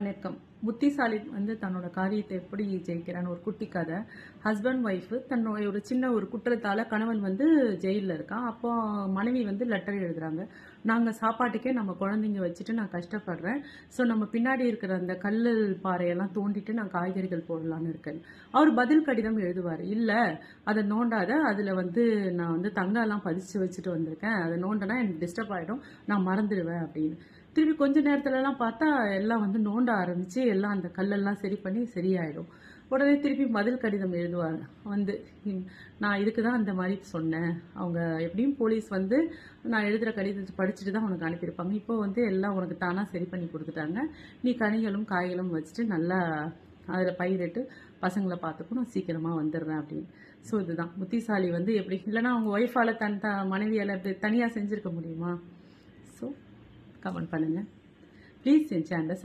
வணக்கம். புத்திசாலி தன்னோட காரியத்தை எப்படி ஜெயிக்கிறான்னு ஒரு குட்டி கதை. ஹஸ்பண்ட் ஒய்ஃப் தன்னோட ஒரு சின்ன ஒரு குற்றத்தால கணவன் ஜெயிலில் இருக்கான். அப்போ மனைவி லெட்டர் எழுதுறாங்க. நாங்கள் சாப்பாட்டுக்கே நம்ம குழந்தைங்க வச்சுட்டு நான் கஷ்டப்படுறேன். ஸோ நம்ம பின்னாடி இருக்கிற அந்த கல்லல் பாறையெல்லாம் தோண்டிட்டு நான் காய்கறிகள் போடலான்னு இருக்கேன். அவர் பதில் கடிதம் எழுதுவார். இல்லை, அதை நோண்டாத, அதில் நான் தங்கம்லாம் பதிச்சு வச்சுட்டு வந்திருக்கேன். அதை நோண்டனா எனக்கு டிஸ்டர்ப் ஆகிடும், நான் மறந்துடுவேன் அப்படின்னு. திருப்பி கொஞ்ச நேரத்துலலாம் பார்த்தா எல்லாம் நோண்ட ஆரம்பிச்சு எல்லாம் அந்த கல்லெல்லாம் சரி பண்ணி சரியாயிடும். உடனே திருப்பி பதில் கடிதம் எழுதுவாங்க. நான் இதுக்கு தான் அந்த மாதிரி சொன்னேன். அவங்க எப்படியும் போலீஸ் நான் எழுதுகிற கடிதத்தை படிச்சுட்டு தான் உனக்கு அனுப்பியிருப்பாங்க. இப்போ எல்லாம் உனக்கு தானாக சரி பண்ணி கொடுத்துட்டாங்க. நீ கனிகளும் காய்களும் வச்சுட்டு நல்லா அதில் பயிரிட்டு பசங்களை பார்த்துக்கும், நான் சீக்கிரமாக வந்துடுறேன் அப்படின்னு. ஸோ இதுதான் புத்திசாலி எப்படி, இல்லைன்னா அவங்க ஒய்ஃபால் மனைவியால் எப்படி தனியாக செஞ்சுருக்க முடியுமா? ஸோ கமெண்ட் பண்ணுங்கள் ப்ளீஸ். என் சேனலை